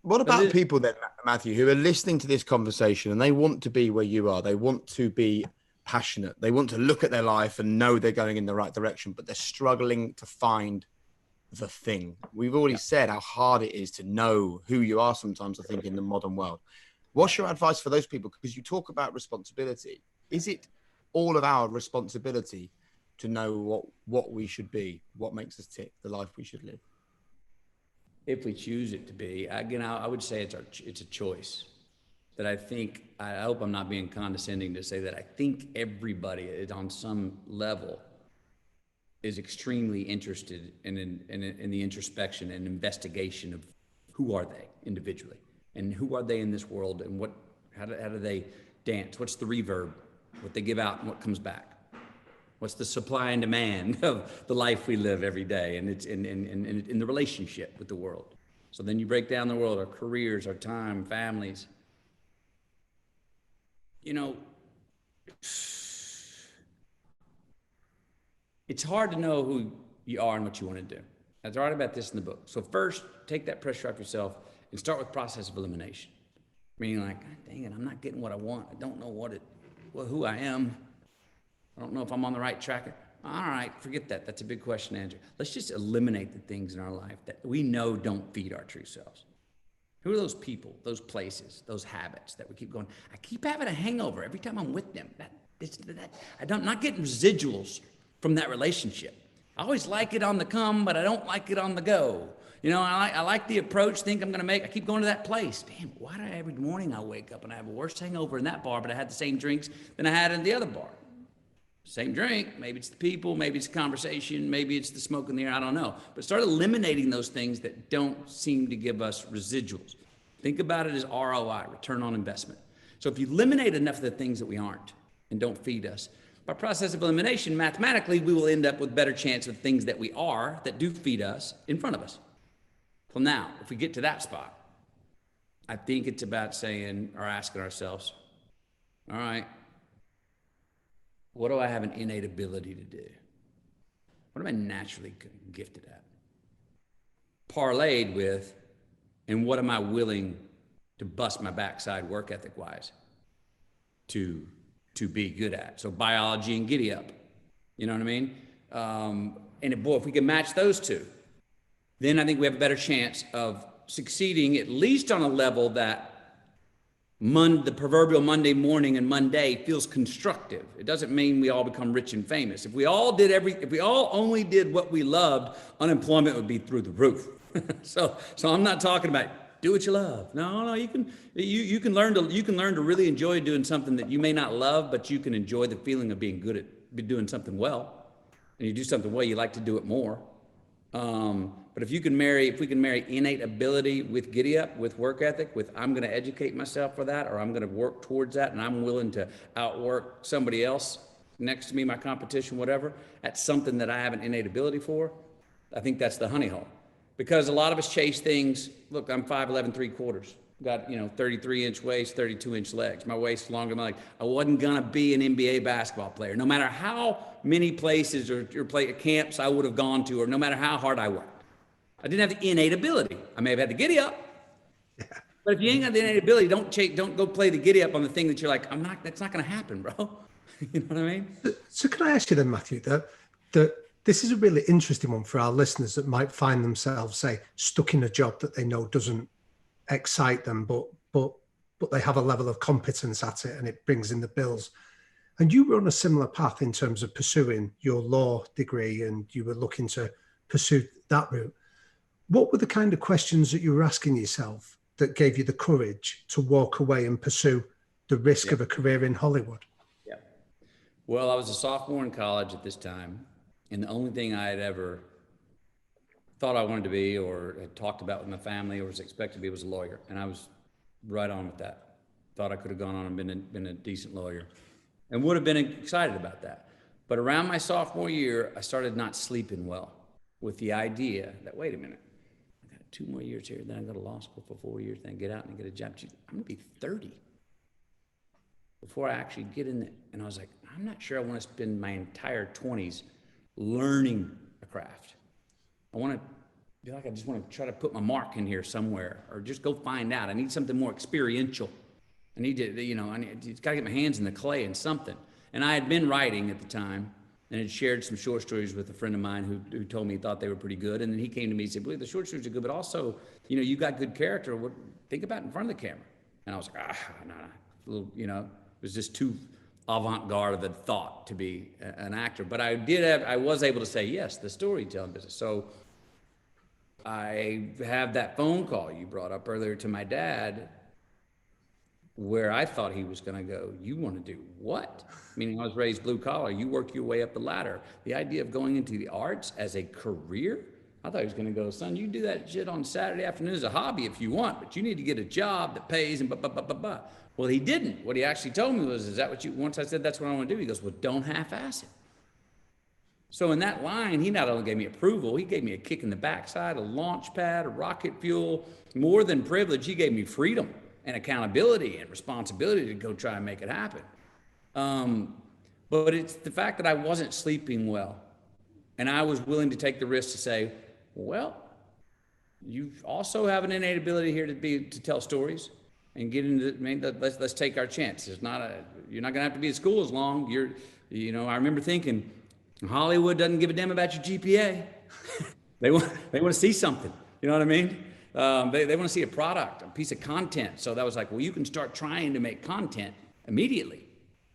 What But about people then, Matthew, who are listening to this conversation and they want to be where you are? They want to be passionate. They want to look at their life and know they're going in the right direction, but they're struggling to find the thing. We've already said how hard it is to know who you are sometimes, I think, in the modern world. What's your advice for those people? Because you talk about responsibility. Is it all of our responsibility to know what we should be, what makes us tick, the life we should live? if we choose it to be, again, I would say it's a choice. That I hope I'm not being condescending to say that I think everybody is on some level is extremely interested in the introspection and investigation of who are they individually and who are they in this world and how do they dance? What's the reverb? What they give out and what comes back? What's the supply and demand of the life we live every day? And it's in the relationship with the world. So then you break down the world, our careers, our time, families. You know, it's hard to know who you are and what you want to do. I write about this in the book. So first, take that pressure off yourself and start with process of elimination. Meaning like, God dang it, I'm not getting what I want. I don't know who I am. I don't know if I'm on the right track. All right, forget that. That's a big question to answer. Let's just eliminate the things in our life that we know don't feed our true selves. Who are those people, those places, those habits that we keep going? I keep having a hangover every time I'm with them. I'm not getting residuals from that relationship. I always like it on the come, but I don't like it on the go. You know, I like the approach, think I'm gonna make, I keep going to that place. Damn, why do every morning I wake up and I have a worse hangover in that bar, but I had the same drinks than I had in the other bar? Same drink, maybe it's the people, maybe it's the conversation, maybe it's the smoke in the air, I don't know. But start eliminating those things that don't seem to give us residuals. Think about it as ROI, return on investment. So if you eliminate enough of the things that we aren't and don't feed us, by process of elimination, mathematically, we will end up with better chance of things that we are, that do feed us, in front of us. So now, if we get to that spot, I think it's about saying or asking ourselves, all right, what do I have an innate ability to do? What am I naturally gifted at? Parlayed with, and what am I willing to bust my backside work ethic wise to be good at? So biology and giddy up, you know what I mean? If we can match those two, then I think we have a better chance of succeeding at least on a level that the proverbial Monday morning and Monday feels constructive. It doesn't mean we all become rich and famous. If we all only did what we loved, unemployment would be through the roof. So I'm not talking about do what you love. No, you can learn to really enjoy doing something that you may not love, but you can enjoy the feeling of being good at doing something well. And you do something well, you like to do it more. But if we can marry innate ability with giddy up, with work ethic, with I'm going to educate myself for that, or I'm going to work towards that, and I'm willing to outwork somebody else next to me, my competition, whatever, that's something that I have an innate ability for. I think that's the honey hole. Because a lot of us chase things. Look, I'm 5'11", 3/4. Got 33-inch waist, 32-inch legs. My waist longer than my leg. I wasn't gonna be an NBA basketball player, no matter how many places or camps I would have gone to, or no matter how hard I worked. I didn't have the innate ability. I may have had the giddy up, but if you ain't got the innate ability, don't go play the giddy up on the thing that you're like, that's not gonna happen, bro. You know what I mean? So can I ask you then, Matthew, that this is a really interesting one for our listeners that might find themselves, say, stuck in a job that they know doesn't excite them, but they have a level of competence at it and it brings in the bills. And you were on a similar path in terms of pursuing your law degree, and you were looking to pursue that route. What were the kind of questions that you were asking yourself that gave you the courage to walk away and pursue the risk of a career in Hollywood? Yeah. Well, I was a sophomore in college at this time, and the only thing I had ever thought I wanted to be, or had talked about with my family, or was expected to be, was a lawyer. And I was right on with that. Thought I could have gone on and been a decent lawyer, and would have been excited about that. But around my sophomore year, I started not sleeping well with the idea that, wait a minute, I got 2 more years here, then I go to law school for 4 years, then I get out and get a job. I'm gonna be 30 before I actually get in it. And I was like, I'm not sure I want to spend my entire 20s learning a craft. I want to feel like I just want to try to put my mark in here somewhere, or just go find out. I need something more experiential. I need to, you know, I got to get my hands in the clay and something. And I had been writing at the time and had shared some short stories with a friend of mine who told me he thought they were pretty good. And then he came to me and said, "Well, the short stories are good, but also, you know, you got good character. Think about it in front of the camera." And I was like, no. A little, you know, it was just too avant-garde of a thought to be an actor. But I was able to say, yes, the storytelling business. So I have that phone call you brought up earlier to my dad, where I thought he was going to go, "You want to do what?" Meaning I was raised blue collar. You work your way up the ladder. The idea of going into the arts as a career, I thought he was going to go, "Son, you do that shit on Saturday afternoon as a hobby if you want, but you need to get a job that pays and blah, blah, blah, blah, blah." Well, he didn't. What he actually told me was, "Is that what you," once I said, "That's what I want to do," he goes, "Well, don't half-ass it." So in that line, he not only gave me approval, he gave me a kick in the backside, a launch pad, a rocket fuel. More than privilege, he gave me freedom and accountability and responsibility to go try and make it happen. But it's the fact that I wasn't sleeping well, and I was willing to take the risk to say, well, you also have an innate ability here to tell stories and get into, let's take our chance. You're not gonna have to be at school as long. I remember thinking, Hollywood doesn't give a damn about your GPA. They want to see something. You know what I mean? They want to see a product, a piece of content. So that was like, well, you can start trying to make content immediately.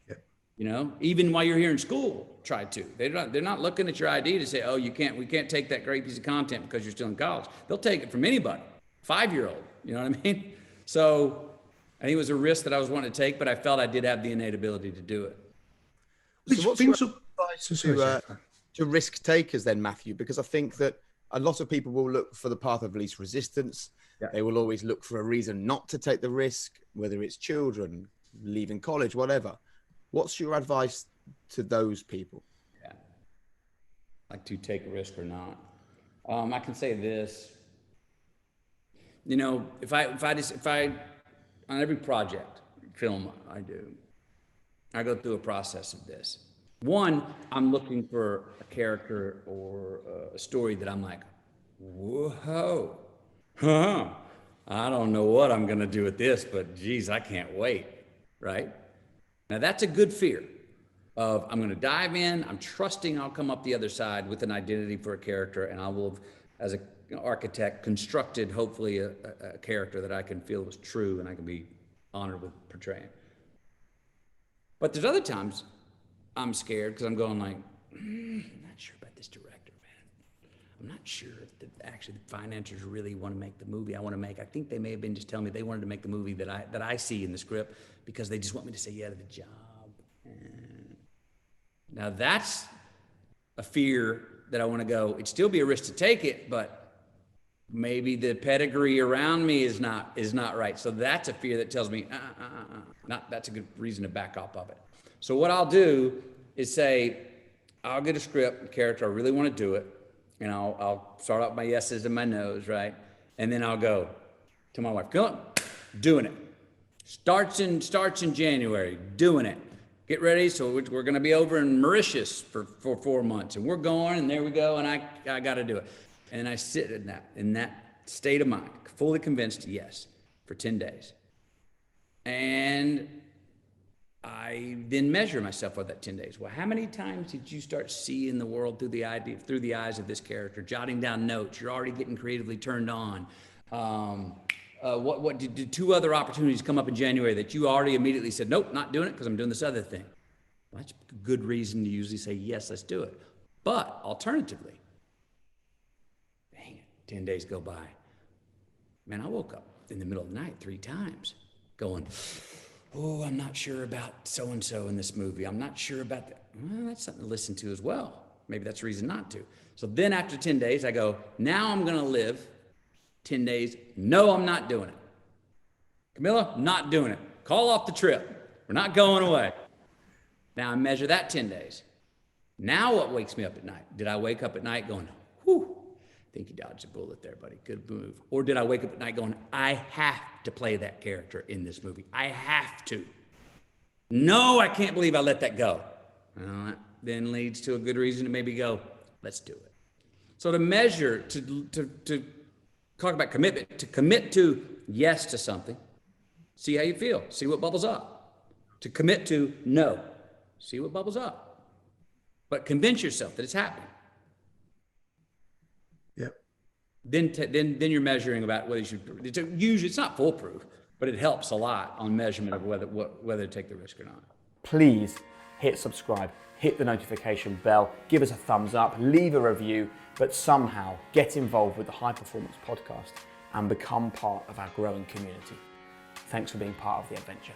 Yep. You know, even while you're here in school, try to. They're not looking at your ID to say, oh, we can't take that great piece of content because you're still in college. They'll take it from anybody, 5-year-old. You know what I mean? So I think it was a risk that I was wanting to take, but I felt I did have the innate ability to do it. Which brings up to risk takers then, Matthew, because I think that a lot of people will look for the path of least resistance. Yeah. They will always look for a reason not to take the risk, whether it's children, leaving college, whatever. What's your advice to those people? Yeah, like to take a risk or not. I can say this. You know, if I on every project, film I do, I go through a process of this. One, I'm looking for a character or a story that I'm like, whoa, I don't know what I'm going to do with this, but geez, I can't wait, right? Now that's a good fear of I'm going to dive in, I'm trusting I'll come up the other side with an identity for a character, and I will have, as an architect, constructed hopefully a character that I can feel is true and I can be honored with portraying. But there's other times I'm scared because I'm going like, I'm not sure about this director, man. I'm not sure if actually the financiers really want to make the movie I want to make. I think they may have been just telling me they wanted to make the movie that I see in the script because they just want me to say yeah to the job. And now that's a fear that I want to go. It'd still be a risk to take it, but maybe the pedigree around me is not right. So that's a fear that tells me, that's a good reason to back off of it. So what I'll do is say, I'll get a script, a character, I really want to do it, and I'll start out my yeses and my nos, right? And then I'll go to my wife, doing it. Starts in January, doing it. Get ready, so we're going to be over in Mauritius for 4 months, and we're going, and there we go, and I got to do it. And I sit in that state of mind, fully convinced, yes, for 10 days. And I then measure myself for that 10 days. Well, how many times did you start seeing the world through the eyes of this character, jotting down notes? You're already getting creatively turned on. What did 2 other opportunities come up in January that you already immediately said, nope, not doing it because I'm doing this other thing? Well, that's a good reason to usually say, yes, let's do it. But alternatively, dang it, 10 days go by. Man, I woke up in the middle of the night 3 times going, oh, I'm not sure about so-and-so in this movie. I'm not sure about that. Well, that's something to listen to as well. Maybe that's a reason not to. So then after 10 days, I go, now I'm going to live 10 days. No, I'm not doing it. Camilla, not doing it. Call off the trip. We're not going away. Now I measure that 10 days. Now what wakes me up at night? Did I wake up at night going, whew, I think you dodged a bullet there, buddy. Good move. Or did I wake up at night going, I have to play that character in this movie. I have to. No, I can't believe I let that go. Well, that then leads to a good reason to maybe go, let's do it. So to measure, to talk about commitment, to commit to yes to something, see how you feel, see what bubbles up. To commit to no, see what bubbles up. But convince yourself that it's happening. Yep. Then you're measuring about whether you should. Usually it's not foolproof, but it helps a lot on measurement of whether to take the risk or not. Please hit subscribe, hit the notification bell, give us a thumbs up, leave a review, but somehow get involved with the High Performance Podcast and become part of our growing community. Thanks for being part of the adventure.